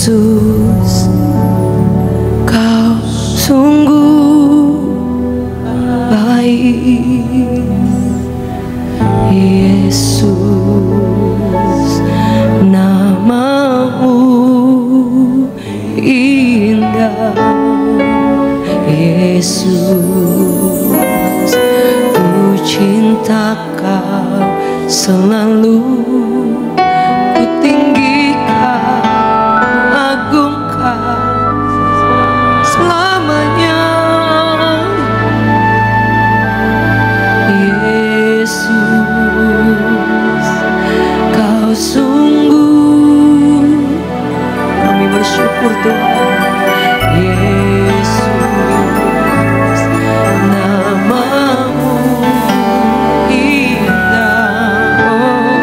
Yesus, Kau sungguh baik. Yesus, nama-Mu indah. Yesus, ku cinta Kau selalu, ku tinggikan, ku agungkan selamanya. Yesus, Kau sungguh, kami bersyukur Tuhan. Yesus, nama-Mu indah. Oh,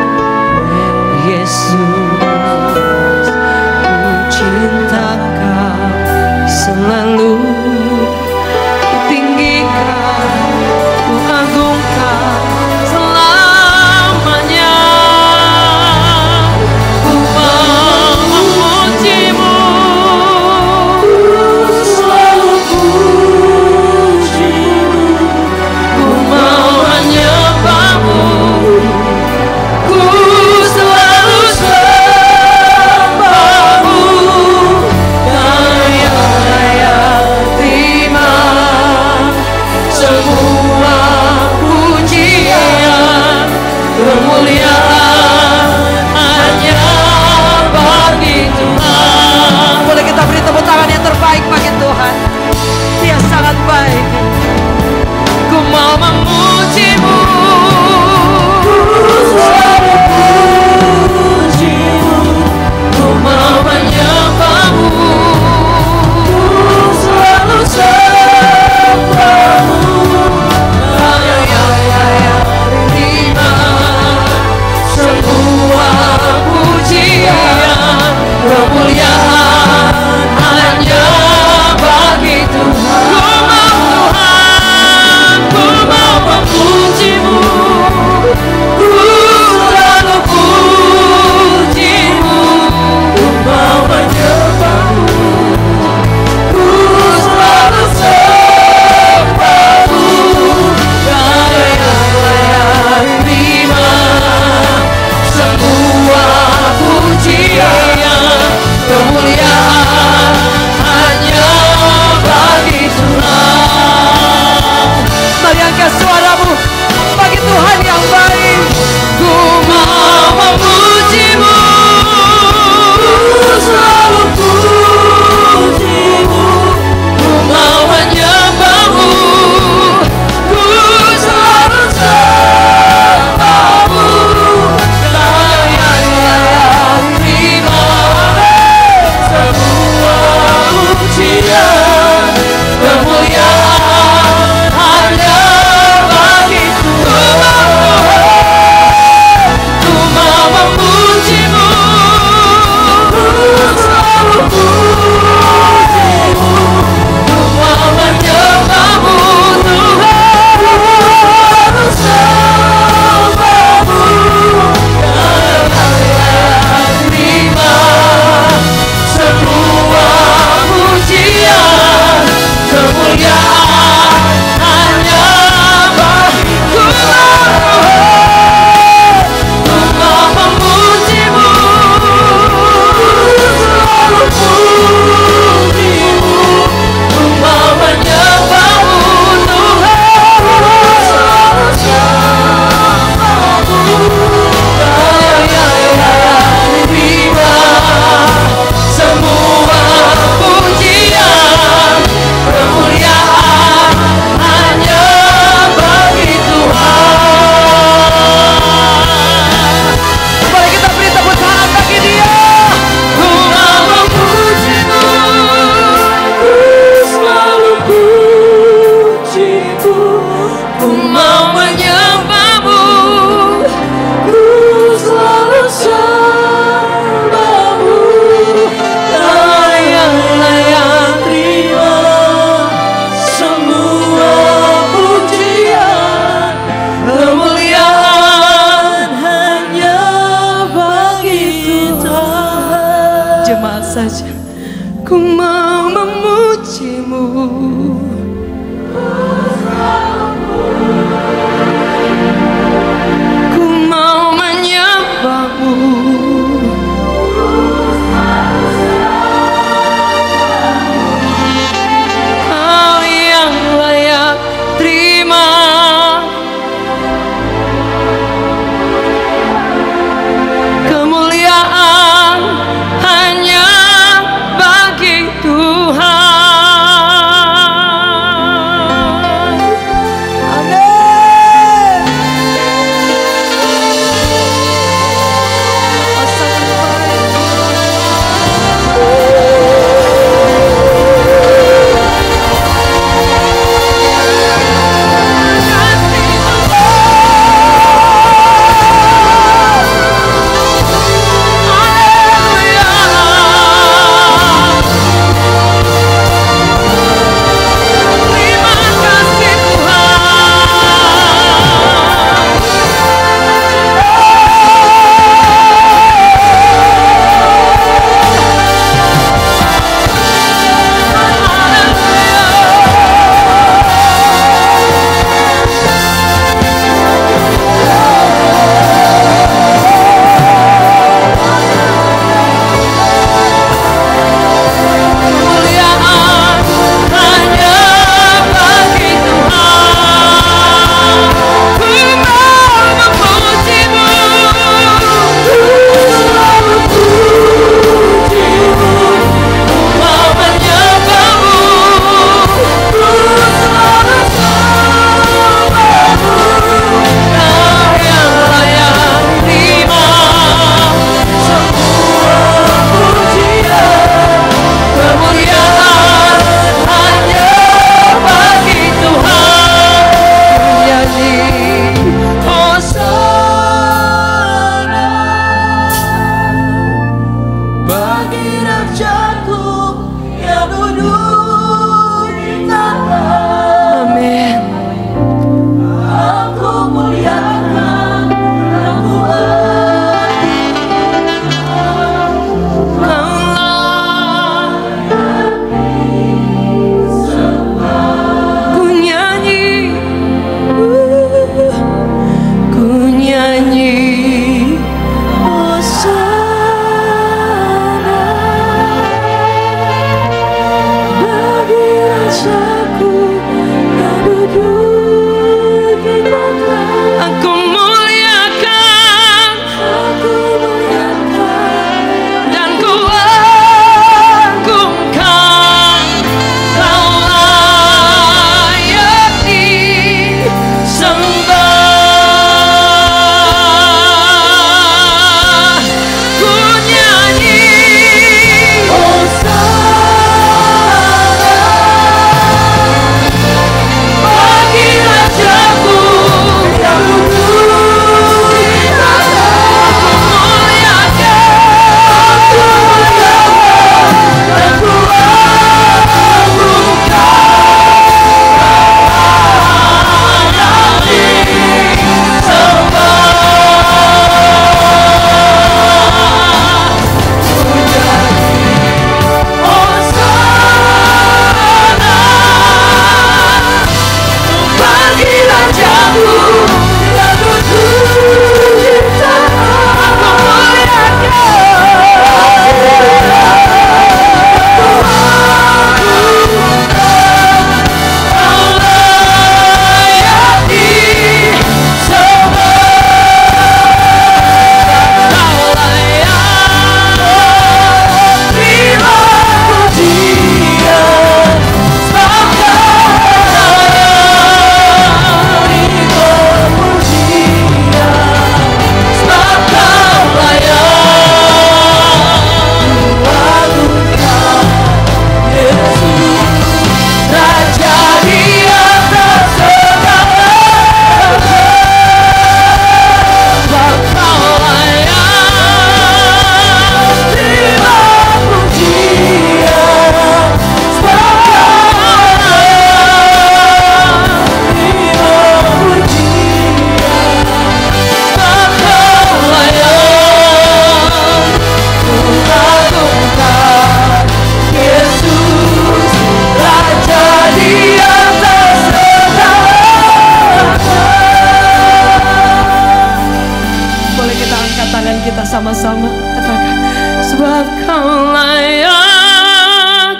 bersama-sama katakan, sebab Kau layak.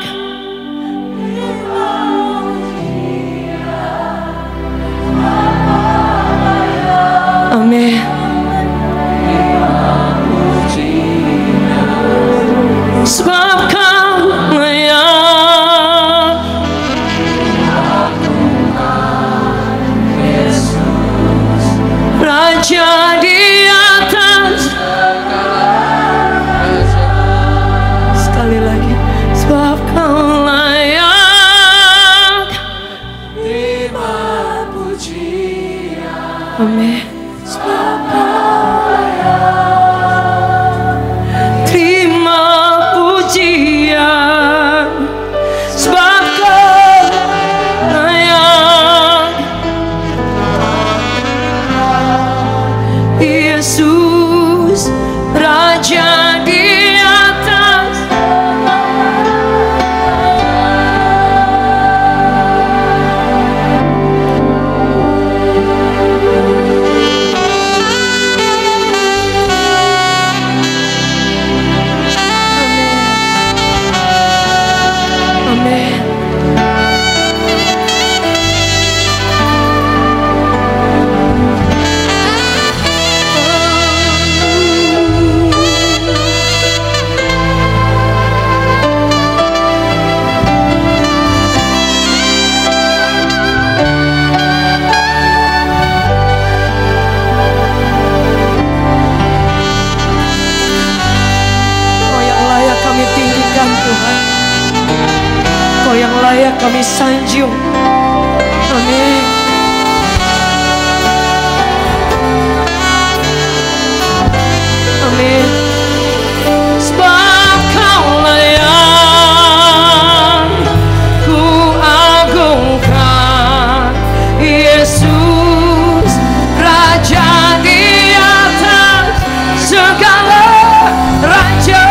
Amin. Sebab Kau layak. Raja di atas. Sekali lagi, sebab Kau layak. Terima pujian. Amin. Sebab Kau layak. Terima pujian. Sebab Kau layak. Yesus, Raja di atas. Amin. Kau yang layak kami tinggikan Tuhan. Kau yang layak kami sanjung. Amin. Amin. Sebab Kau layak, ku agungkan. Yesus, Raja di atas segala raja.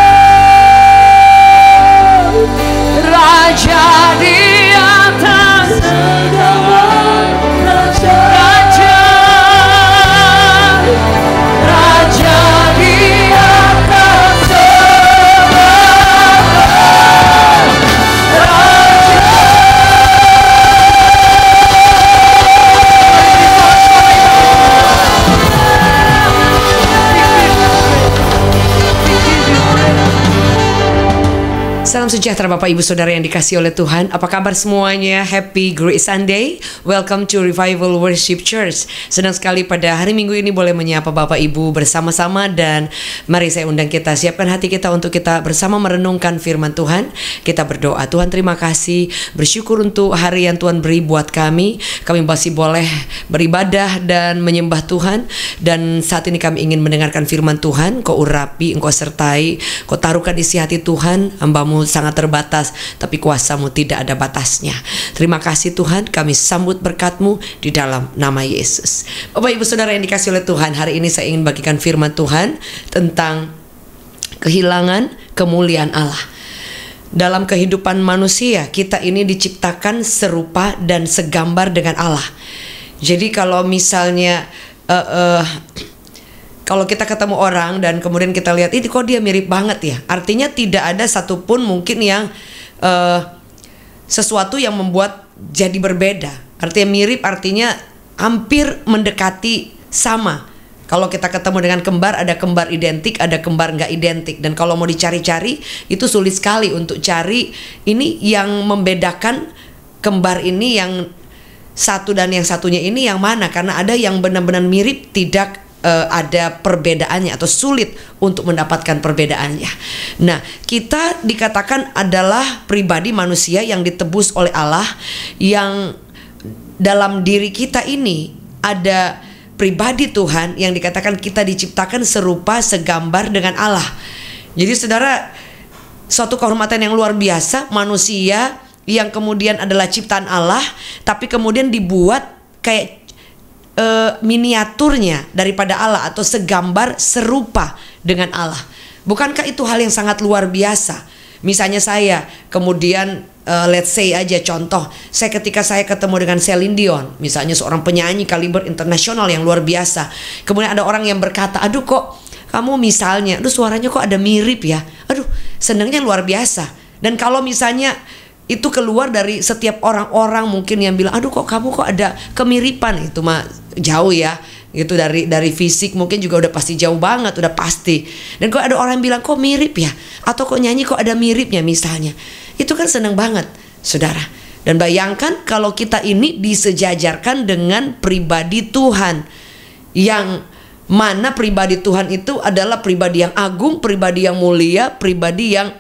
Raja di atas segala raja. Raja di atas segala Salam sejahtera Bapak Ibu Saudara yang dikasihi oleh Tuhan. Apa kabar semuanya? Happy Grace Sunday. Welcome to Revival Worship Church. Senang sekali pada hari Minggu ini boleh menyapa Bapak Ibu bersama-sama. Dan mari saya undang kita, siapkan hati kita untuk kita bersama merenungkan firman Tuhan. Kita berdoa. Tuhan, terima kasih, bersyukur untuk hari yang Tuhan beri buat kami. Kami masih boleh beribadah dan menyembah Tuhan. Dan saat ini kami ingin mendengarkan firman Tuhan. Kau urapi, Engkau sertai, Kau taruhkan isi hati Tuhan. Hamba-Mu sangat terbatas, tapi kuasa-Mu tidak ada batasnya. Terima kasih Tuhan, kami sambut berkat-Mu di dalam nama Yesus. Bapak Ibu Saudara yang dikasihi oleh Tuhan, hari ini saya ingin bagikan firman Tuhan tentang kehilangan kemuliaan Allah. Dalam kehidupan manusia, kita ini diciptakan serupa dan segambar dengan Allah. Jadi kalau misalnya kalau kita ketemu orang dan kemudian kita lihat, ini kok dia mirip banget ya. Artinya tidak ada satupun mungkin yang sesuatu yang membuat jadi berbeda. Artinya mirip, artinya hampir mendekati sama. Kalau kita ketemu dengan kembar, ada kembar identik, ada kembar nggak identik. Dan kalau mau dicari-cari, itu sulit sekali untuk cari ini yang membedakan kembar ini yang satu dan yang satunya ini yang mana. Karena ada yang benar-benar mirip, tidak ada perbedaannya atau sulit untuk mendapatkan perbedaannya. Nah, kita dikatakan adalah pribadi manusia yang ditebus oleh Allah, yang dalam diri kita ini ada pribadi Tuhan yang dikatakan kita diciptakan serupa segambar dengan Allah. Jadi saudara, suatu kehormatan yang luar biasa, manusia yang kemudian adalah ciptaan Allah, tapi kemudian dibuat kayak miniaturnya daripada Allah atau segambar serupa dengan Allah. Bukankah itu hal yang sangat luar biasa? Misalnya saya kemudian let's say aja contoh, ketika saya ketemu dengan Celine Dion, misalnya seorang penyanyi kaliber internasional yang luar biasa. Kemudian ada orang yang berkata, aduh kok kamu misalnya, aduh suaranya kok ada mirip ya, aduh senangnya luar biasa. Dan kalau misalnya itu keluar dari setiap orang-orang mungkin yang bilang, aduh kok kamu kok ada kemiripan, itu mah jauh ya, gitu dari fisik mungkin juga udah pasti jauh banget, udah pasti. Dan kok ada orang yang bilang kok mirip ya, atau kok nyanyi kok ada miripnya misalnya, itu kan senang banget, saudara. Dan bayangkan kalau kita ini disejajarkan dengan pribadi Tuhan, yang mana pribadi Tuhan itu adalah pribadi yang agung, pribadi yang mulia, pribadi yang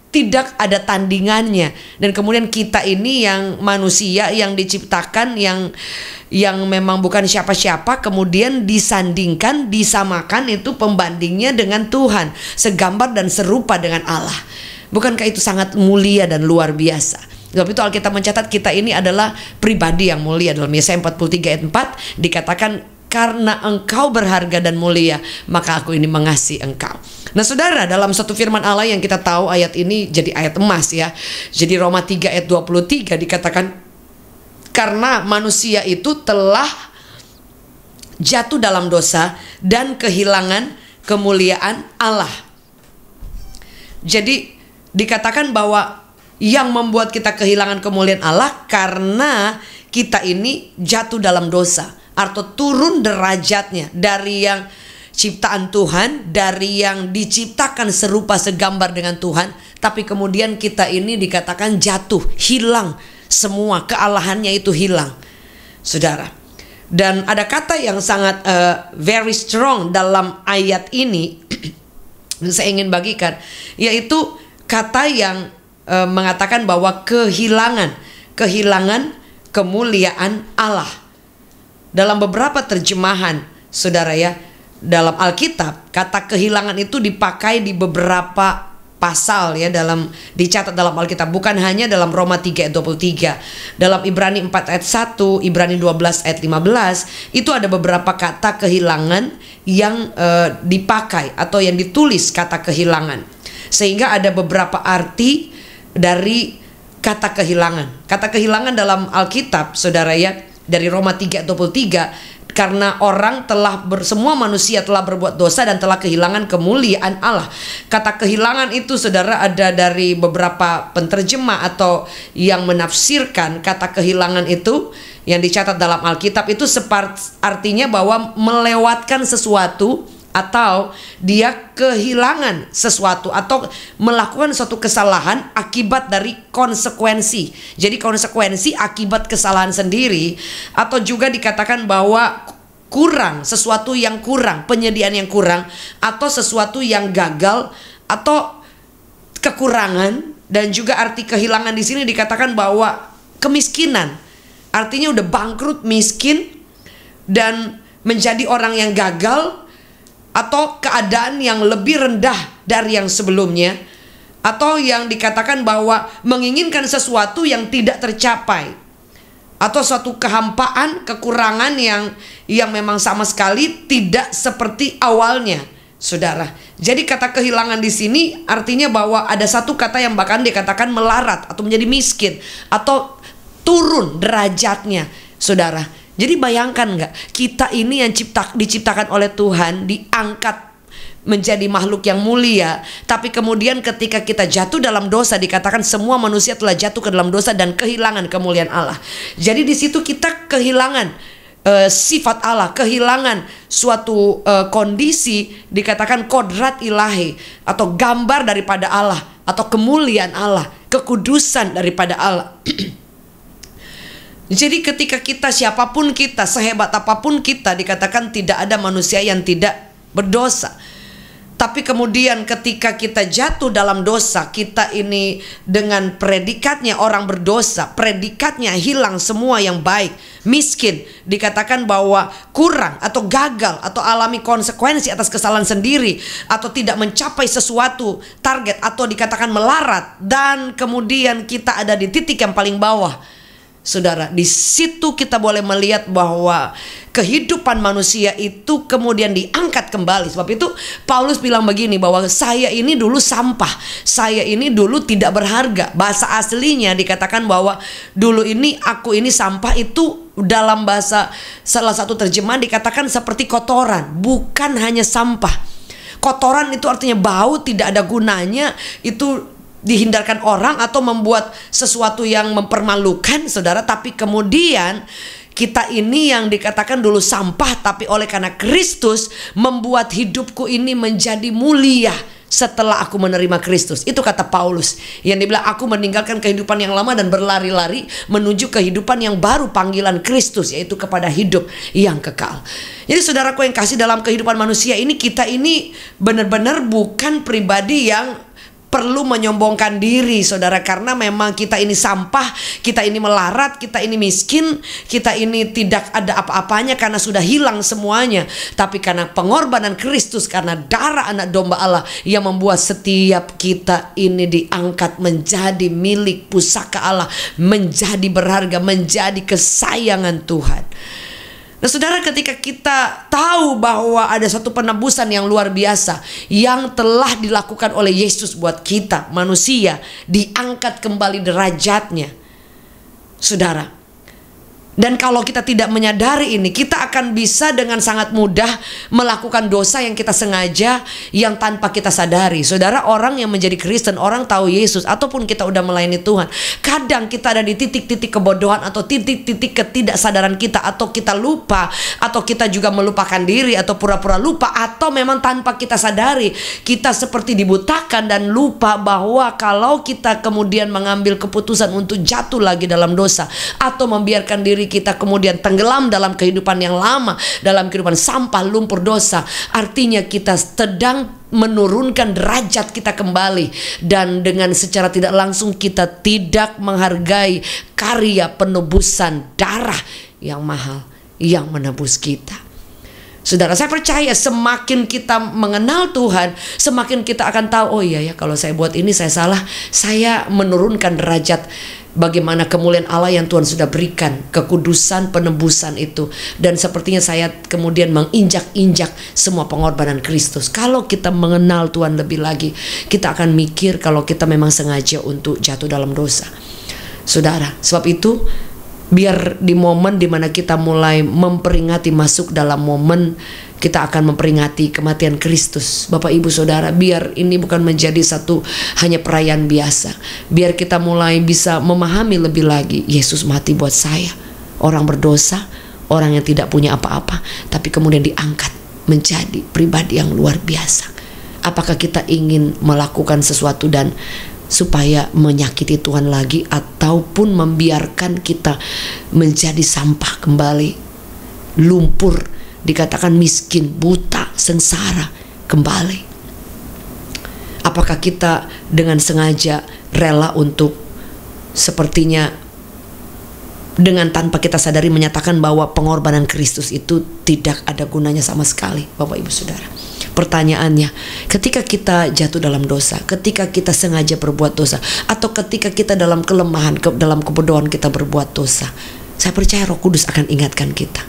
tidak ada tandingannya. Dan kemudian kita ini yang manusia yang diciptakan, yang memang bukan siapa-siapa, kemudian disandingkan, disamakan, itu pembandingnya dengan Tuhan, segambar dan serupa dengan Allah. Bukankah itu sangat mulia dan luar biasa? Sebab itu Alkitab mencatat kita ini adalah pribadi yang mulia. Dalam Yesaya 43 ayat 4 dikatakan, karena engkau berharga dan mulia, maka aku ini mengasihi engkau. Nah saudara, dalam satu firman Allah yang kita tahu ayat ini jadi ayat emas ya. Jadi Roma 3 ayat 23 dikatakan, karena manusia itu telah jatuh dalam dosa dan kehilangan kemuliaan Allah. Jadi dikatakan bahwa yang membuat kita kehilangan kemuliaan Allah karena kita ini jatuh dalam dosa, atau turun derajatnya dari yang ciptaan Tuhan, dari yang diciptakan serupa segambar dengan Tuhan, tapi kemudian kita ini dikatakan jatuh, hilang semua, kealahannya itu hilang, saudara. Dan ada kata yang sangat very strong dalam ayat ini saya ingin bagikan, yaitu kata yang mengatakan bahwa kehilangan kemuliaan Allah. Dalam beberapa terjemahan, saudara ya, dalam Alkitab, kata kehilangan itu dipakai di beberapa pasal ya, dicatat dalam Alkitab, bukan hanya dalam Roma 3 ayat 23. Dalam Ibrani 4 ayat 1, Ibrani 12 ayat 15, itu ada beberapa kata kehilangan yang dipakai atau yang ditulis kata kehilangan. Sehingga ada beberapa arti dari kata kehilangan. Kata kehilangan dalam Alkitab, saudara ya, dari Roma 3:23, karena semua manusia telah berbuat dosa dan telah kehilangan kemuliaan Allah. Kata kehilangan itu, saudara, ada dari beberapa penterjemah atau yang menafsirkan kata kehilangan itu yang dicatat dalam Alkitab itu artinya bahwa melewatkan sesuatu, atau dia kehilangan sesuatu, atau melakukan suatu kesalahan akibat dari konsekuensi. Jadi konsekuensi akibat kesalahan sendiri, atau juga dikatakan bahwa kurang, sesuatu yang kurang, penyediaan yang kurang, atau sesuatu yang gagal, atau kekurangan. Dan juga arti kehilangan di sini dikatakan bahwa kemiskinan, artinya udah bangkrut, miskin, dan menjadi orang yang gagal, atau keadaan yang lebih rendah dari yang sebelumnya, atau yang dikatakan bahwa menginginkan sesuatu yang tidak tercapai, atau suatu kehampaan, kekurangan yang memang sama sekali tidak seperti awalnya, saudara. Jadi kata kehilangan di sini artinya bahwa ada satu kata yang bahkan dikatakan melarat atau menjadi miskin atau turun derajatnya, saudara. Jadi bayangkan nggak, kita ini yang diciptakan oleh Tuhan, diangkat menjadi makhluk yang mulia, tapi kemudian ketika kita jatuh dalam dosa, dikatakan semua manusia telah jatuh ke dalam dosa dan kehilangan kemuliaan Allah. Jadi di situ kita kehilangan sifat Allah, kehilangan suatu kondisi, dikatakan kodrat ilahi atau gambar daripada Allah, atau kemuliaan Allah, kekudusan daripada Allah. Jadi ketika kita, siapapun kita, sehebat apapun kita, dikatakan tidak ada manusia yang tidak berdosa. Tapi kemudian ketika kita jatuh dalam dosa, kita ini dengan predikatnya orang berdosa, predikatnya hilang semua yang baik, miskin, dikatakan bahwa kurang atau gagal atau alami konsekuensi atas kesalahan sendiri, atau tidak mencapai sesuatu target, atau dikatakan melarat, dan kemudian kita ada di titik yang paling bawah. Saudara, di situ kita boleh melihat bahwa kehidupan manusia itu kemudian diangkat kembali. Sebab itu Paulus bilang begini, bahwa saya ini dulu sampah, saya ini dulu tidak berharga. Bahasa aslinya dikatakan bahwa dulu ini aku ini sampah, itu dalam bahasa salah satu terjemahan dikatakan seperti kotoran, bukan hanya sampah. kotoran itu artinya bau, tidak ada gunanya, itu dihindarkan orang atau membuat sesuatu yang mempermalukan, saudara. Tapi kemudian kita ini yang dikatakan dulu sampah, tapi oleh karena Kristus membuat hidupku ini menjadi mulia setelah aku menerima Kristus. Itu kata Paulus yang dibilang, aku meninggalkan kehidupan yang lama dan berlari-lari menuju kehidupan yang baru, panggilan Kristus, yaitu kepada hidup yang kekal. Jadi saudaraku yang kasih, dalam kehidupan manusia ini, kita ini benar-benar bukan pribadi yang perlu menyombongkan diri, saudara, karena memang kita ini sampah, kita ini melarat, kita ini miskin, kita ini tidak ada apa-apanya karena sudah hilang semuanya. Tapi karena pengorbanan Kristus, karena darah anak domba Allah yang membuat setiap kita ini diangkat menjadi milik pusaka Allah, menjadi berharga, menjadi kesayangan Tuhan. Nah saudara, ketika kita tahu bahwa ada satu penebusan yang luar biasa yang telah dilakukan oleh Yesus buat kita manusia, diangkat kembali derajatnya, saudara. Dan kalau kita tidak menyadari ini, kita akan bisa dengan sangat mudah melakukan dosa yang kita sengaja, yang tanpa kita sadari. Saudara, orang yang menjadi Kristen, orang tahu Yesus, ataupun kita udah melayani Tuhan, kadang kita ada di titik-titik kebodohan atau titik-titik ketidaksadaran kita, atau kita lupa, atau kita juga melupakan diri, atau pura-pura lupa, atau memang tanpa kita sadari kita seperti dibutakan dan lupa bahwa kalau kita kemudian mengambil keputusan untuk jatuh lagi dalam dosa, atau membiarkan diri kita kemudian tenggelam dalam kehidupan yang lama, dalam kehidupan sampah, lumpur dosa, artinya kita sedang menurunkan derajat kita kembali. Dan dengan secara tidak langsung kita tidak menghargai karya penebusan darah yang mahal yang menebus kita. Saudara, saya percaya semakin kita mengenal Tuhan, semakin kita akan tahu, oh iya ya, kalau saya buat ini saya salah, saya menurunkan derajat bagaimana kemuliaan Allah yang Tuhan sudah berikan, kekudusan penebusan itu. Dan sepertinya saya kemudian menginjak-injak semua pengorbanan Kristus. Kalau kita mengenal Tuhan lebih lagi, kita akan mikir kalau kita memang sengaja untuk jatuh dalam dosa, saudara. Sebab itu, biar di momen dimana kita mulai memperingati, masuk dalam momen kita akan memperingati kematian Kristus, Bapak Ibu Saudara, biar ini bukan menjadi satu hanya perayaan biasa. Biar kita mulai bisa memahami lebih lagi, Yesus mati buat saya, orang berdosa, orang yang tidak punya apa-apa, tapi kemudian diangkat menjadi pribadi yang luar biasa. Apakah kita ingin melakukan sesuatu dan supaya menyakiti Tuhan lagi, ataupun membiarkan kita menjadi sampah kembali, lumpur, dikatakan miskin, buta, sengsara kembali? Apakah kita dengan sengaja rela untuk sepertinya dengan tanpa kita sadari menyatakan bahwa pengorbanan Kristus itu tidak ada gunanya sama sekali, Bapak Ibu Saudara? Pertanyaannya, ketika kita jatuh dalam dosa, ketika kita sengaja berbuat dosa, atau ketika kita dalam kelemahan, dalam kebodohan kita berbuat dosa, saya percaya Roh Kudus akan ingatkan kita.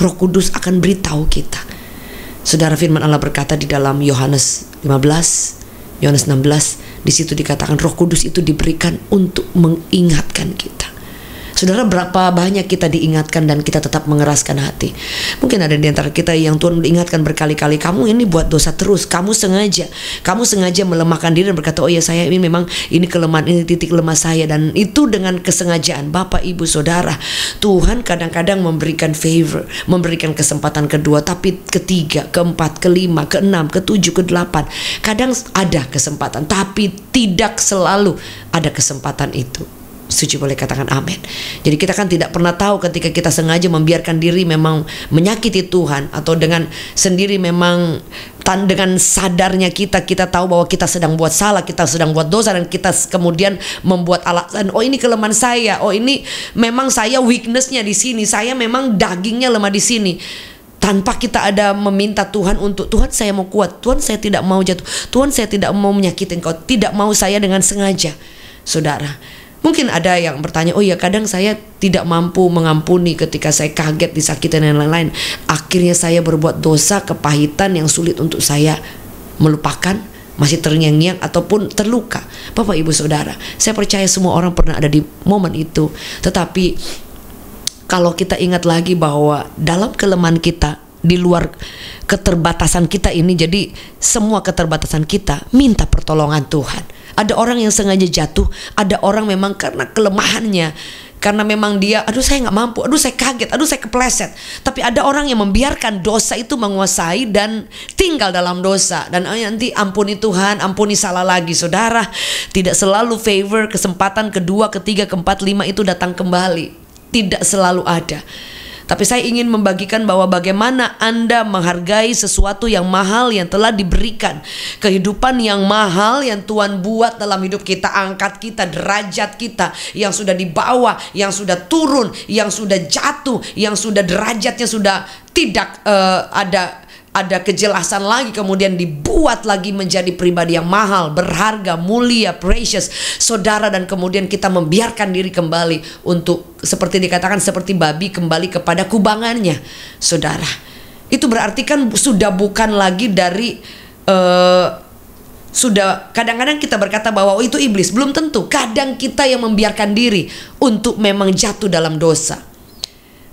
Roh Kudus akan beritahu kita. Saudara, firman Allah berkata di dalam Yohanes 15, Yohanes 16, di situ dikatakan Roh Kudus itu diberikan untuk mengingatkan kita. Saudara, berapa banyak kita diingatkan dan kita tetap mengeraskan hati. Mungkin ada di antara kita yang Tuhan ingatkan berkali-kali, kamu ini buat dosa terus, kamu sengaja melemahkan diri dan berkata, oh ya, saya ini memang ini kelemahan, ini titik lemah saya. Dan itu dengan kesengajaan. Bapak Ibu Saudara, Tuhan kadang-kadang memberikan favor, memberikan kesempatan kedua, tapi ketiga, keempat, kelima, keenam, ketujuh, kedelapan, kadang ada kesempatan, tapi tidak selalu ada kesempatan itu. Setuju, boleh katakan amin. Jadi kita kan tidak pernah tahu ketika kita sengaja membiarkan diri memang menyakiti Tuhan, atau dengan sendiri memang dengan sadarnya kita tahu bahwa kita sedang buat salah, kita sedang buat dosa, dan kita kemudian membuat alasan, oh ini kelemahan saya, oh ini memang saya weaknessnya di sini, saya memang dagingnya lemah di sini. Tanpa kita ada meminta Tuhan untuk, Tuhan saya mau kuat, Tuhan saya tidak mau jatuh, Tuhan saya tidak mau menyakiti Engkau, tidak mau saya dengan sengaja. Saudara, mungkin ada yang bertanya, oh ya, kadang saya tidak mampu mengampuni ketika saya kaget, disakiti dan lain-lain. Akhirnya saya berbuat dosa, kepahitan yang sulit untuk saya melupakan, masih terngiang-ngiang ataupun terluka. Bapak Ibu Saudara, saya percaya semua orang pernah ada di momen itu. Tetapi kalau kita ingat lagi bahwa dalam kelemahan kita, di luar keterbatasan kita ini. Jadi semua keterbatasan kita minta pertolongan Tuhan. Ada orang yang sengaja jatuh, ada orang memang karena kelemahannya, karena memang dia, aduh saya nggak mampu, aduh saya kaget, aduh saya kepleset. Tapi ada orang yang membiarkan dosa itu menguasai dan tinggal dalam dosa. Dan nanti ampuni Tuhan, ampuni salah lagi. Saudara, tidak selalu favor, kesempatan kedua, ketiga, keempat, lima itu datang kembali. Tidak selalu ada. Tapi saya ingin membagikan bahwa bagaimana Anda menghargai sesuatu yang mahal yang telah diberikan. Kehidupan yang mahal yang Tuhan buat dalam hidup kita. Angkat kita, derajat kita yang sudah di bawah, yang sudah turun, yang sudah jatuh, yang sudah derajatnya sudah tidak ada kejelasan lagi, kemudian dibuat lagi menjadi pribadi yang mahal, berharga, mulia, precious, saudara. Dan kemudian kita membiarkan diri kembali untuk, seperti dikatakan, seperti babi kembali kepada kubangannya, saudara. Itu berarti kan sudah bukan lagi dari sudah, kadang-kadang kita berkata bahwa oh, itu iblis. Belum tentu. Kadang kita yang membiarkan diri untuk memang jatuh dalam dosa.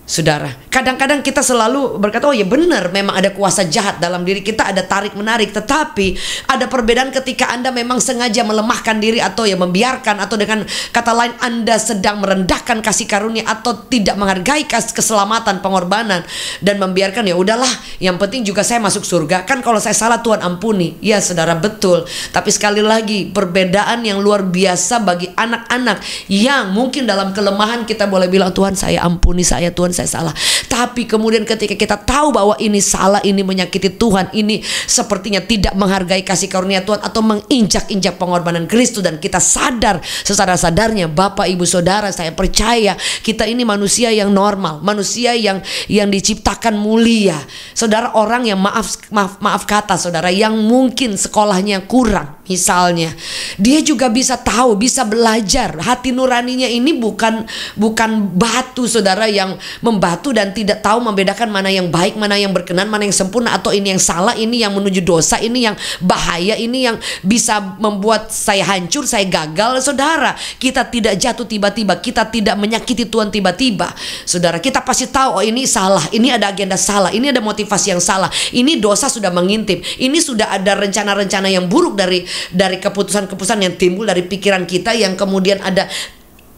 Saudara, kadang-kadang kita selalu berkata, oh ya benar, memang ada kuasa jahat dalam diri kita, ada tarik-menarik. Tetapi ada perbedaan ketika Anda memang sengaja melemahkan diri, atau ya membiarkan, atau dengan kata lain Anda sedang merendahkan kasih karunia, atau tidak menghargai keselamatan, pengorbanan, dan membiarkan, ya udahlah, yang penting juga saya masuk surga. Kan kalau saya salah Tuhan ampuni. Ya saudara, betul. Tapi sekali lagi, perbedaan yang luar biasa bagi anak-anak yang mungkin dalam kelemahan kita boleh bilang, Tuhan saya ampuni, saya Tuhan saya salah. Tapi kemudian ketika kita tahu bahwa ini salah, ini menyakiti Tuhan, ini sepertinya tidak menghargai kasih karunia Tuhan, atau menginjak-injak pengorbanan Kristus, dan kita sadar sesadar-sadarnya, Bapak Ibu Saudara, saya percaya kita ini manusia yang normal, manusia yang diciptakan mulia. Saudara, orang yang maaf kata saudara, yang mungkin sekolahnya kurang misalnya, dia juga bisa tahu, bisa belajar. Hati nuraninya ini bukan batu saudara, yang membatu dan tidak tahu membedakan mana yang baik, mana yang berkenan, mana yang sempurna, atau ini yang salah, ini yang menuju dosa, ini yang bahaya, ini yang bisa membuat saya hancur, saya gagal. Saudara, kita tidak jatuh tiba-tiba, kita tidak menyakiti Tuhan tiba-tiba. Saudara, kita pasti tahu, oh ini salah, ini ada agenda salah, ini ada motivasi yang salah, ini dosa sudah mengintip, ini sudah ada rencana-rencana yang buruk dari keputusan-keputusan yang timbul dari pikiran kita, yang kemudian ada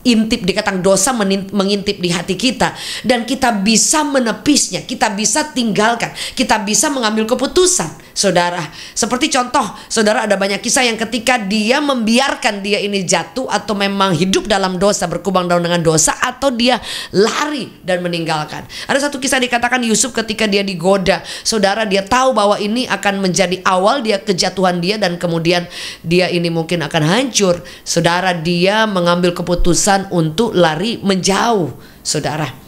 intip, dikatakan dosa mengintip di hati kita, dan kita bisa menepisnya, kita bisa tinggalkan, kita bisa mengambil keputusan. Saudara, seperti contoh, saudara, ada banyak kisah yang ketika dia membiarkan dia ini jatuh, atau memang hidup dalam dosa, berkubang dalam dengan dosa, atau dia lari dan meninggalkan. Ada satu kisah dikatakan Yusuf ketika dia digoda, saudara, dia tahu bahwa ini akan menjadi awal dia kejatuhan dia, dan kemudian dia ini mungkin akan hancur. Saudara, dia mengambil keputusan untuk lari menjauh, saudara.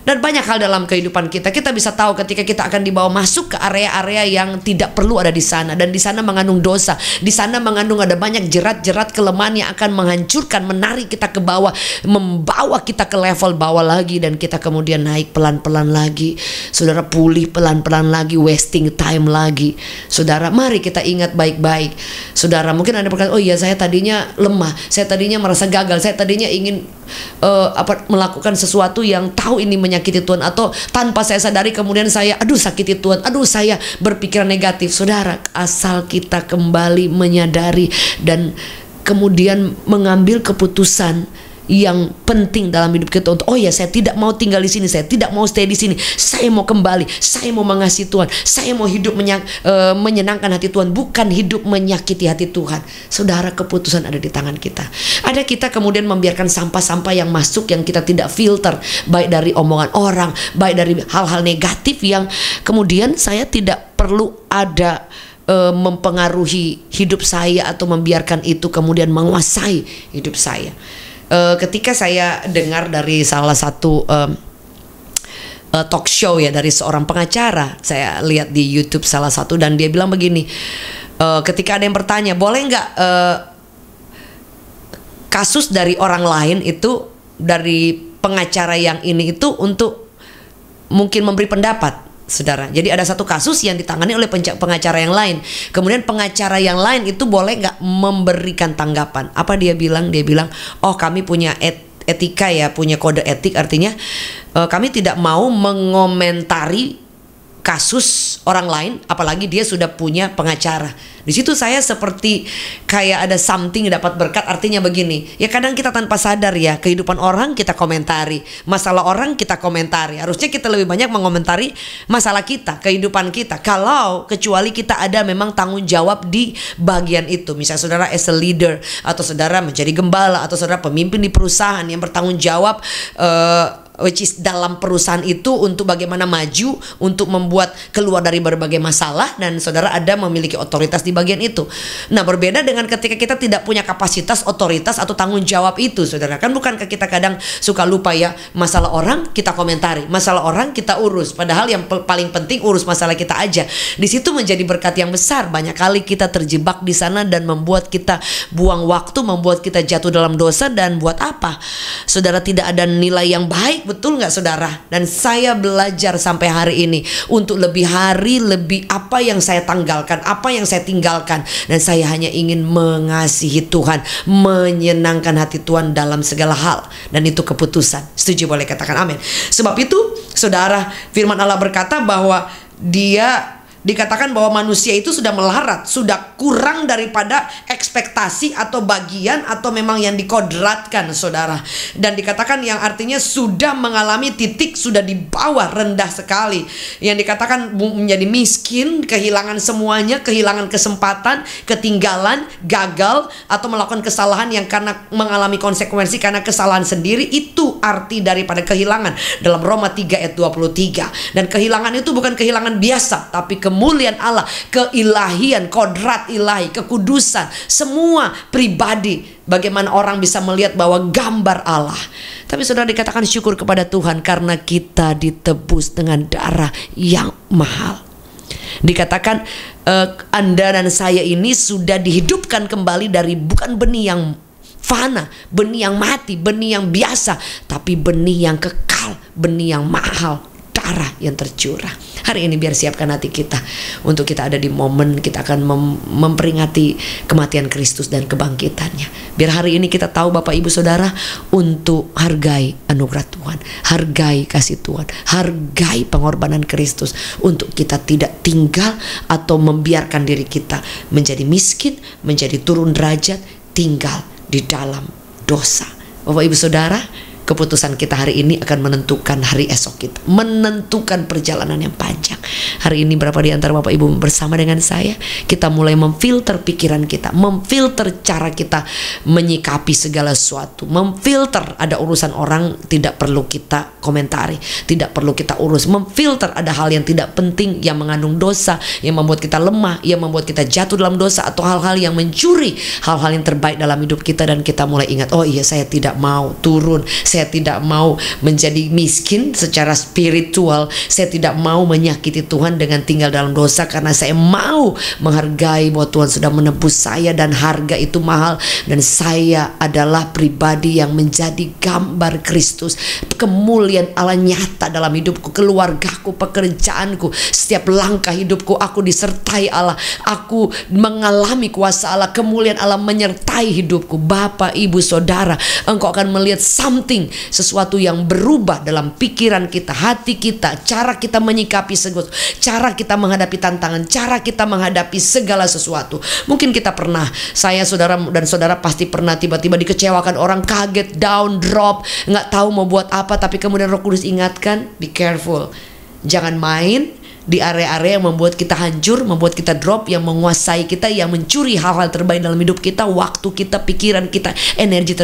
Dan banyak hal dalam kehidupan kita, kita bisa tahu ketika kita akan dibawa masuk ke area-area yang tidak perlu ada di sana, dan di sana mengandung dosa, di sana mengandung ada banyak jerat-jerat kelemahan yang akan menghancurkan, menarik kita ke bawah, membawa kita ke level bawah lagi, dan kita kemudian naik pelan-pelan lagi. Saudara, pulih pelan-pelan lagi, wasting time lagi. Saudara, mari kita ingat baik-baik. Saudara, mungkin Anda berkata, oh iya saya tadinya lemah, saya tadinya merasa gagal, saya tadinya ingin melakukan sesuatu yang tahu ini menyakiti Tuhan, atau tanpa saya sadari kemudian saya sakiti Tuhan, saya berpikiran negatif. Saudara, asal kita kembali menyadari dan kemudian mengambil keputusan yang penting dalam hidup kita untuk, oh ya saya tidak mau tinggal di sini, saya tidak mau stay di sini, saya mau kembali, saya mau mengasihi Tuhan, saya mau hidup menyenangkan hati Tuhan, bukan hidup menyakiti hati Tuhan. Saudara, keputusan ada di tangan kita. Ada kita kemudian membiarkan sampah-sampah yang masuk, yang kita tidak filter, baik dari omongan orang, baik dari hal-hal negatif yang kemudian saya tidak perlu ada mempengaruhi hidup saya, atau membiarkan itu kemudian menguasai hidup saya. Ketika saya dengar dari salah satu talk show ya, dari seorang pengacara, saya lihat di YouTube salah satu, dan dia bilang begini, ketika ada yang bertanya, boleh nggak kasus dari orang lain itu, dari pengacara yang ini itu, untuk mungkin memberi pendapat. Saudara, jadi ada satu kasus yang ditangani oleh pengacara yang lain. Kemudian pengacara yang lain itu boleh nggak memberikan tanggapan? Apa dia bilang? Dia bilang, oh kami punya etika ya, punya kode etik. Artinya kami tidak mau mengomentari kasus orang lain, apalagi dia sudah punya pengacara. Di situ saya seperti kayak ada something dapat berkat. Artinya begini, ya kadang kita tanpa sadar ya, kehidupan orang kita komentari, masalah orang kita komentari. Harusnya kita lebih banyak mengomentari masalah kita, kehidupan kita. Kalau kecuali kita ada memang tanggung jawab di bagian itu. Misalnya saudara as a leader, atau saudara menjadi gembala, atau saudara pemimpin di perusahaan yang bertanggung jawab which is dalam perusahaan itu untuk bagaimana maju, untuk membuat keluar dari berbagai masalah, dan saudara ada memiliki otoritas di bagian itu. Nah, berbeda dengan ketika kita tidak punya kapasitas, otoritas atau tanggung jawab itu, saudara. Kan bukankah kita kadang suka lupa ya, masalah orang kita komentari, masalah orang kita urus, padahal yang paling penting urus masalah kita aja. Di situ menjadi berkat yang besar. Banyak kali kita terjebak di sana dan membuat kita buang waktu, membuat kita jatuh dalam dosa, dan buat apa? Saudara, tidak ada nilai yang baik. Betul nggak saudara? Dan saya belajar sampai hari ini untuk lebih apa yang saya tanggalkan, apa yang saya tinggalkan. Dan saya hanya ingin mengasihi Tuhan, menyenangkan hati Tuhan dalam segala hal. Dan itu keputusan. Setuju, boleh katakan amin. Sebab itu saudara, firman Allah berkata bahwa dikatakan bahwa manusia itu sudah melarat, sudah kurang daripada ekspektasi atau bagian atau memang yang dikodratkan, saudara. Dan dikatakan yang artinya sudah mengalami titik, sudah di bawah, rendah sekali. Yang dikatakan menjadi miskin, kehilangan semuanya, kehilangan kesempatan, ketinggalan, gagal, atau melakukan kesalahan yang karena mengalami konsekuensi karena kesalahan sendiri. Itu arti daripada kehilangan dalam Roma 3 ayat 23. Dan kehilangan itu bukan kehilangan biasa, tapi kemuliaan Allah, keilahian, kodrat ilahi, kekudusan, semua pribadi. Bagaimana orang bisa melihat bahwa gambar Allah. Tapi saudara, dikatakan syukur kepada Tuhan karena kita ditebus dengan darah yang mahal. Dikatakan Anda dan saya ini sudah dihidupkan kembali dari bukan benih yang fana, benih yang mati, benih yang biasa, tapi benih yang kekal, benih yang mahal, darah yang tercurah. Hari ini biar siapkan hati kita untuk kita ada di momen kita akan memperingati kematian Kristus dan kebangkitannya. Biar hari ini kita tahu Bapak Ibu Saudara, untuk hargai anugerah Tuhan, hargai kasih Tuhan, hargai pengorbanan Kristus, untuk kita tidak tinggal atau membiarkan diri kita menjadi miskin, menjadi turun derajat, tinggal di dalam dosa. Bapak Ibu Saudara, keputusan kita hari ini akan menentukan hari esok kita, menentukan perjalanan yang panjang. Hari ini berapa di antara Bapak Ibu bersama dengan saya, kita mulai memfilter pikiran kita, memfilter cara kita menyikapi segala sesuatu, memfilter ada urusan orang tidak perlu kita komentari, tidak perlu kita urus, memfilter ada hal yang tidak penting, yang mengandung dosa, yang membuat kita lemah, yang membuat kita jatuh dalam dosa, atau hal-hal yang mencuri hal-hal yang terbaik dalam hidup kita. Dan kita mulai ingat, oh iya, saya tidak mau turun, saya tidak mau menjadi miskin secara spiritual, saya tidak mau menyakiti Tuhan dengan tinggal dalam dosa, karena saya mau menghargai bahwa Tuhan sudah menebus saya dan harga itu mahal, dan saya adalah pribadi yang menjadi gambar Kristus. Kemuliaan Allah nyata dalam hidupku, keluargaku, pekerjaanku, setiap langkah hidupku aku disertai Allah, aku mengalami kuasa Allah, kemuliaan Allah menyertai hidupku. Bapak, Ibu, Saudara, engkau akan melihat something, sesuatu yang berubah dalam pikiran kita, hati kita, cara kita menyikapi sesuatu, cara kita menghadapi tantangan, cara kita menghadapi segala sesuatu. Mungkin kita pernah, saya, saudara, dan saudara pasti pernah tiba-tiba dikecewakan orang, kaget, down, drop, nggak tahu mau buat apa. Tapi kemudian Roh Kudus ingatkan, be careful, jangan main di area-area yang membuat kita hancur, membuat kita drop, yang menguasai kita, yang mencuri hal-hal terbaik dalam hidup kita, waktu kita, pikiran kita, energi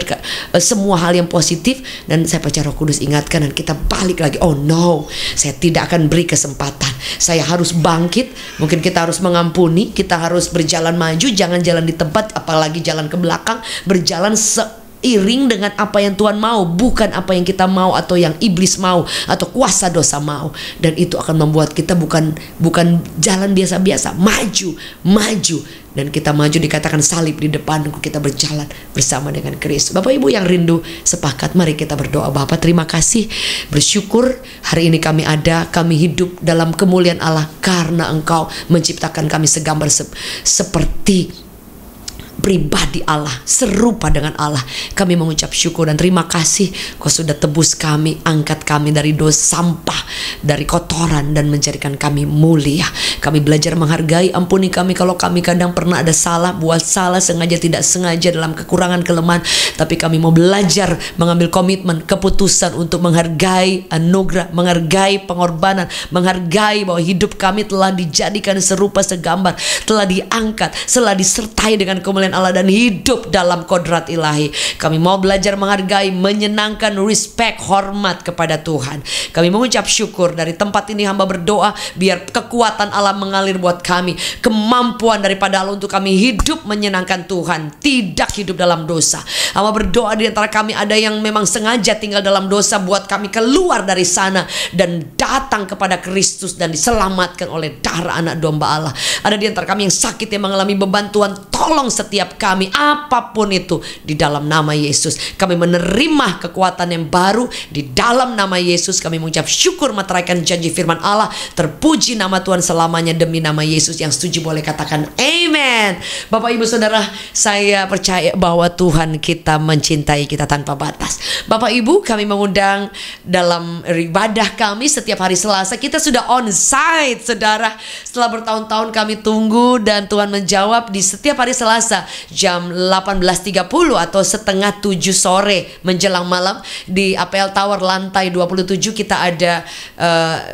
semua hal yang positif. Dan saya percaya Roh Kudus ingatkan, dan kita balik lagi, oh no, saya tidak akan beri kesempatan, saya harus bangkit. Mungkin kita harus mengampuni, kita harus berjalan maju, jangan jalan di tempat, apalagi jalan ke belakang, berjalan seiring dengan apa yang Tuhan mau, bukan apa yang kita mau atau yang iblis mau atau kuasa dosa mau. Dan itu akan membuat kita bukan jalan biasa-biasa, maju. Dan kita maju, dikatakan salib di depanku, kita berjalan bersama dengan Kristus. Bapak Ibu yang rindu, sepakat, mari kita berdoa. Bapa, terima kasih, bersyukur hari ini kami ada, kami hidup dalam kemuliaan Allah, karena Engkau menciptakan kami segambar seperti pribadi Allah, serupa dengan Allah. Kami mengucap syukur dan terima kasih Kau sudah tebus kami, angkat kami dari dosa, sampah, dari kotoran, dan menjadikan kami mulia. Kami belajar menghargai. Ampuni kami kalau kami kadang pernah ada salah, buat salah sengaja tidak sengaja dalam kekurangan kelemahan. Tapi kami mau belajar mengambil komitmen, keputusan untuk menghargai anugerah, menghargai pengorbanan, menghargai bahwa hidup kami telah dijadikan serupa segambar, telah diangkat, telah disertai dengan kemuliaan Allah dan hidup dalam kodrat ilahi. Kami mau belajar menghargai, menyenangkan, respect, hormat kepada Tuhan. Kami mengucap syukur dari tempat ini. Hamba berdoa biar kekuatan Allah mengalir buat kami, kemampuan daripada Allah untuk kami hidup menyenangkan Tuhan, tidak hidup dalam dosa. Hamba berdoa di antara kami ada yang memang sengaja tinggal dalam dosa, buat kami keluar dari sana dan datang kepada Kristus dan diselamatkan oleh darah anak domba Allah. Ada di antara kami yang sakit, yang mengalami beban. Tuhan tolong setiap kami, apapun itu, di dalam nama Yesus. Kami menerima kekuatan yang baru di dalam nama Yesus. Kami mengucap syukur meteraikan janji firman Allah. Terpuji nama Tuhan selamanya demi nama Yesus. Yang setuju boleh katakan amen. Bapak Ibu Saudara, saya percaya bahwa Tuhan kita mencintai kita tanpa batas. Bapak Ibu, kami mengundang dalam ibadah kami setiap hari Selasa. Kita sudah on site, Saudara. Setelah bertahun-tahun kami tunggu dan Tuhan menjawab di setiap hari Selasa jam 18.30 atau setengah 7 sore menjelang malam di APL Tower lantai 27. Kita ada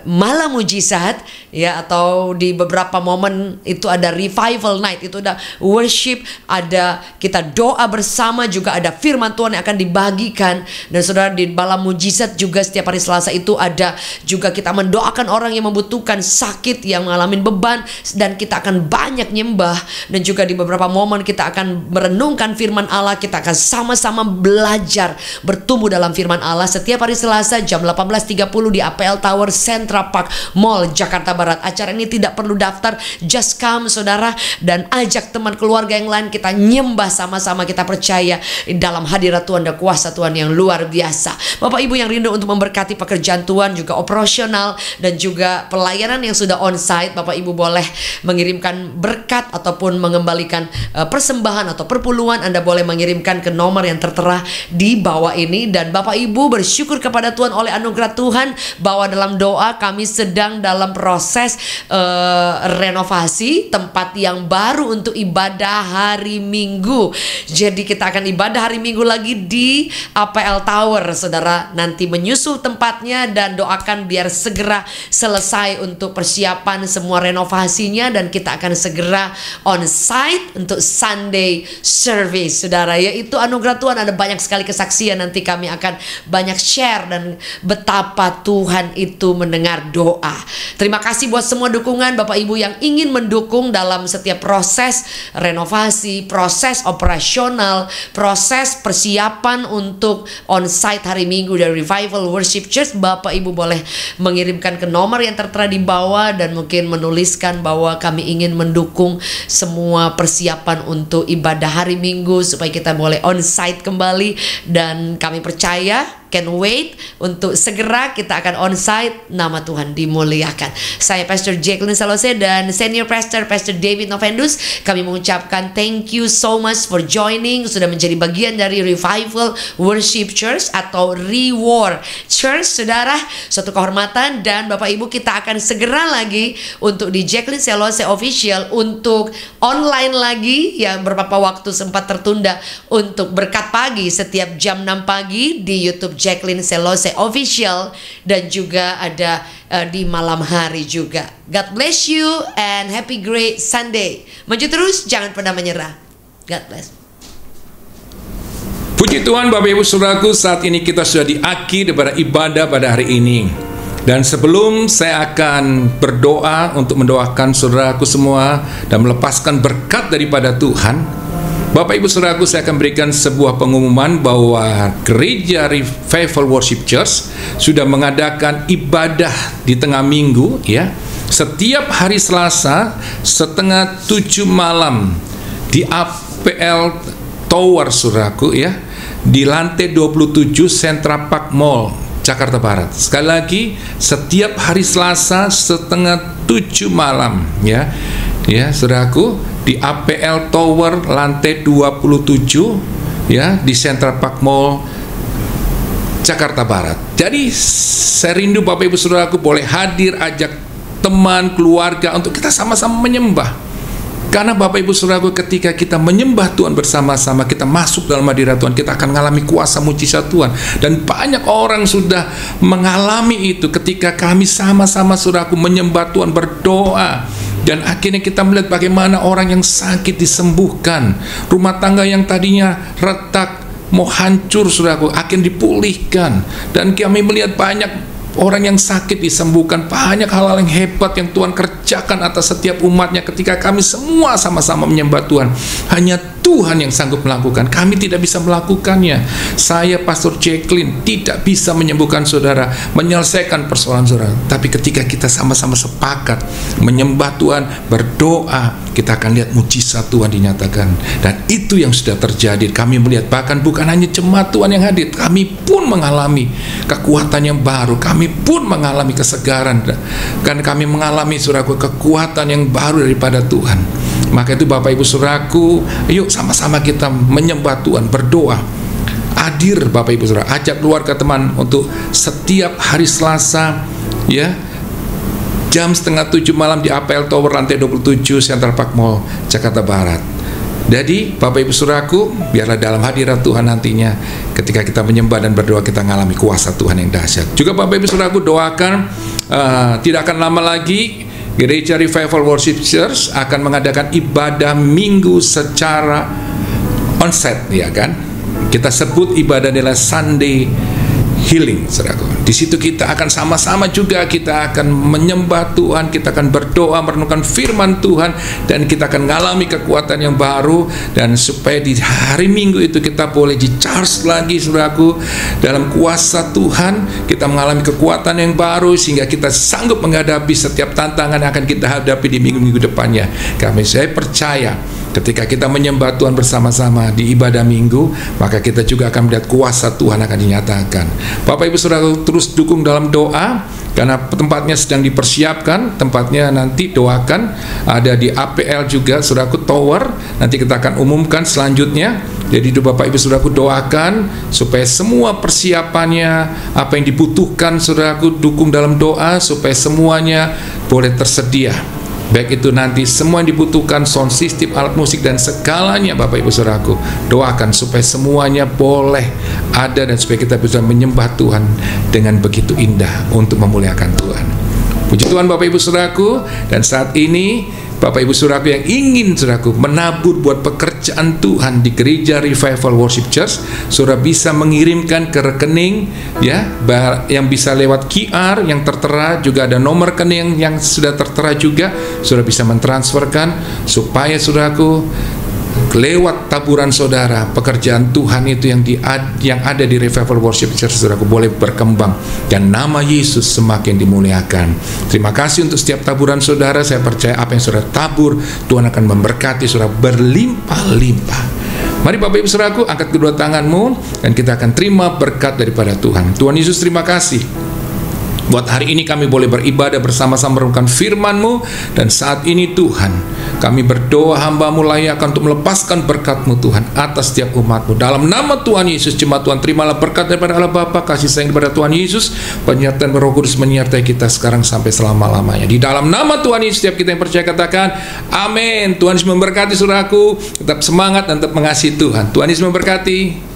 malam mujizat, ya, atau di beberapa momen itu ada revival night, itu ada worship, ada kita doa bersama, juga ada firman Tuhan yang akan dibagikan. Dan saudara, di malam mujizat juga setiap hari Selasa itu ada juga kita mendoakan orang yang membutuhkan sakit, yang mengalami beban, dan kita akan banyak nyembah. Dan juga di beberapa momen kita akan merenungkan firman Allah, kita akan sama-sama belajar bertumbuh dalam firman Allah setiap hari Selasa jam 18.30 di APL Tower Central Park Mall Jakarta Barat. Acara ini tidak perlu daftar, just come saudara, dan ajak teman keluarga yang lain. Kita nyembah sama-sama, kita percaya dalam hadirat Tuhan dan kuasa Tuhan yang luar biasa. Bapak Ibu yang rindu untuk memberkati pekerjaan Tuhan, juga operasional dan juga pelayanan yang sudah on-site, Bapak Ibu boleh mengirimkan berkat ataupun mengembalikan persembahan atau perpuluhan. Anda boleh mengirimkan ke nomor yang tertera di bawah ini. Dan Bapak Ibu bersyukur kepada Tuhan oleh anugerah Tuhan bahwa dalam doa kami sedang dalam proses renovasi tempat yang baru untuk ibadah hari Minggu. Jadi kita akan ibadah hari Minggu lagi di APL Tower, saudara. Nanti menyusul tempatnya dan doakan biar segera selesai untuk persiapan semua renovasinya, dan kita akan segera on site untuk Sunday service, saudara. Yaitu anugerah Tuhan, ada banyak sekali kesaksian. Nanti kami akan banyak share dan betapa Tuhan itu mendengar doa. Terima kasih buat semua dukungan Bapak Ibu yang ingin mendukung dalam setiap proses renovasi, proses operasional, proses persiapan untuk on-site hari Minggu dari Revival Worship Church. Bapak Ibu boleh mengirimkan ke nomor yang tertera di bawah dan mungkin menuliskan bahwa kami ingin mendukung semua persiapan untuk ibadah hari Minggu supaya kita boleh on-site kembali. Dan kami percaya, can wait untuk segera kita akan on-site. Nama Tuhan dimuliakan. Saya Pastor Jacqueline Salose dan Senior Pastor David Novendus. Kami mengucapkan thank you so much for joining, sudah menjadi bagian dari Revival Worship Church atau Reward Church, saudara. Suatu kehormatan. Dan Bapak Ibu, kita akan segera lagi untuk di Jacqueline Salose Official untuk online lagi, yang beberapa waktu sempat tertunda, untuk berkat pagi setiap jam 6 pagi di YouTube Jacqueline Salose Official, dan juga ada di malam hari juga. God bless you and happy great Sunday. Maju terus, jangan pernah menyerah. God bless. Puji Tuhan Bapak Ibu Saudaraku, saat ini kita sudah di akhir daripada ibadah pada hari ini. Dan sebelum saya akan berdoa untuk mendoakan saudaraku semua dan melepaskan berkat daripada Tuhan, Bapak Ibu Saudaraku, saya akan berikan sebuah pengumuman bahwa Gereja Revival Worship Church sudah mengadakan ibadah di tengah minggu, ya, setiap hari Selasa setengah 7 malam di APL Tower, saudaraku, ya, di lantai 27 Central Park Mall Jakarta Barat. Sekali lagi, setiap hari Selasa setengah 7 malam, ya, saudaraku, di APL Tower lantai 27 ya, di Central Park Mall Jakarta Barat. Jadi saya rindu Bapak Ibu Saudaraku boleh hadir, ajak teman, keluarga untuk kita sama-sama menyembah. Karena Bapak Ibu Saudaraku, ketika kita menyembah Tuhan bersama-sama, kita masuk dalam hadirat Tuhan, kita akan mengalami kuasa mujizat Tuhan. Dan banyak orang sudah mengalami itu ketika kami sama-sama Saudaraku menyembah Tuhan, berdoa. Dan akhirnya kita melihat bagaimana orang yang sakit disembuhkan, rumah tangga yang tadinya retak, mau hancur Saudaraku, akan dipulihkan. Dan kami melihat banyak orang yang sakit disembuhkan. Banyak hal-hal yang hebat yang Tuhan kerjakan atas setiap umatnya ketika kami semua sama-sama menyembah Tuhan. Hanya Tuhan yang sanggup melakukan, kami tidak bisa melakukannya. Saya, Pastor Jacqueline, tidak bisa menyembuhkan saudara, menyelesaikan persoalan saudara. Tapi ketika kita sama-sama sepakat menyembah Tuhan, berdoa, kita akan lihat mujizat Tuhan dinyatakan. Dan itu yang sudah terjadi. Kami melihat bahkan bukan hanya jemaat Tuhan yang hadir, kami pun mengalami kekuatan yang baru, kami pun mengalami kesegaran, kan kami mengalami saudaraku kekuatan yang baru daripada Tuhan. Maka itu Bapak Ibu Saudaraku, yuk sama-sama kita menyembah Tuhan, berdoa. Hadir Bapak Ibu Saudara, ajak keluarga teman untuk setiap hari Selasa ya, jam 6:30 malam di APL Tower lantai 27 Central Park Mall Jakarta Barat. Jadi Bapak Ibu Saudaraku, biarlah dalam hadirat Tuhan nantinya ketika kita menyembah dan berdoa, kita mengalami kuasa Tuhan yang dahsyat. Juga Bapak Ibu Saudaraku, doakan tidak akan lama lagi Gereja Revival Worship Church akan mengadakan ibadah minggu secara onsite, ya kan? Kita sebut ibadah adalah Sunday Healing, saudaraku. Di situ kita akan sama-sama juga, kita akan menyembah Tuhan, kita akan berdoa, merenungkan firman Tuhan, dan kita akan mengalami kekuatan yang baru. Dan supaya di hari Minggu itu kita boleh di-charge lagi, saudaraku, dalam kuasa Tuhan, kita mengalami kekuatan yang baru sehingga kita sanggup menghadapi setiap tantangan yang akan kita hadapi di minggu-minggu depannya. Saya percaya ketika kita menyembah Tuhan bersama-sama di ibadah minggu, maka kita juga akan melihat kuasa Tuhan akan dinyatakan. Bapak Ibu Saudara, terus dukung dalam doa, karena tempatnya sedang dipersiapkan. Tempatnya nanti doakan ada di APL juga, Saudaraku, Tower. Nanti kita akan umumkan selanjutnya. Jadi Bapak Ibu Saudaraku, doakan supaya semua persiapannya, apa yang dibutuhkan, Saudaraku, dukung dalam doa supaya semuanya boleh tersedia. Baik itu nanti semua yang dibutuhkan, sound system, alat musik, dan segalanya Bapak Ibu Saudaraku, doakan supaya semuanya boleh ada dan supaya kita bisa menyembah Tuhan dengan begitu indah untuk memuliakan Tuhan. Puji Tuhan Bapak Ibu Saudaraku. Dan saat ini Bapak Ibu Saudaraku yang ingin saudaraku menabur buat pekerjaan Tuhan di Gereja Revival Worship Church, saudara bisa mengirimkan ke rekening ya, yang bisa lewat QR yang tertera, juga ada nomor rekening yang sudah tertera juga. Saudara bisa mentransferkan supaya saudaraku lewat taburan saudara, pekerjaan Tuhan itu yang ada di Revival Worship Church, saudaraku, boleh berkembang dan nama Yesus semakin dimuliakan. Terima kasih untuk setiap taburan saudara. Saya percaya apa yang saudara tabur, Tuhan akan memberkati saudara berlimpah-limpah. Mari Bapak Ibu Saudaraku, angkat kedua tanganmu dan kita akan terima berkat daripada Tuhan. Tuhan Yesus, terima kasih buat hari ini kami boleh beribadah bersama-sama merenungkan firman-Mu. Dan saat ini Tuhan, kami berdoa hamba-Mu layak untuk melepaskan berkat-Mu Tuhan atas setiap umat-Mu. Dalam nama Tuhan Yesus, jemaat Tuhan terimalah berkat daripada Allah Bapa, kasih sayang daripada Tuhan Yesus, penyertaan Roh Kudus menyertai kita sekarang sampai selama-lamanya. Di dalam nama Tuhan Yesus, setiap kita yang percaya katakan amin. Tuhan Yesus memberkati saudaraku, tetap semangat dan tetap mengasihi Tuhan. Tuhan Yesus memberkati.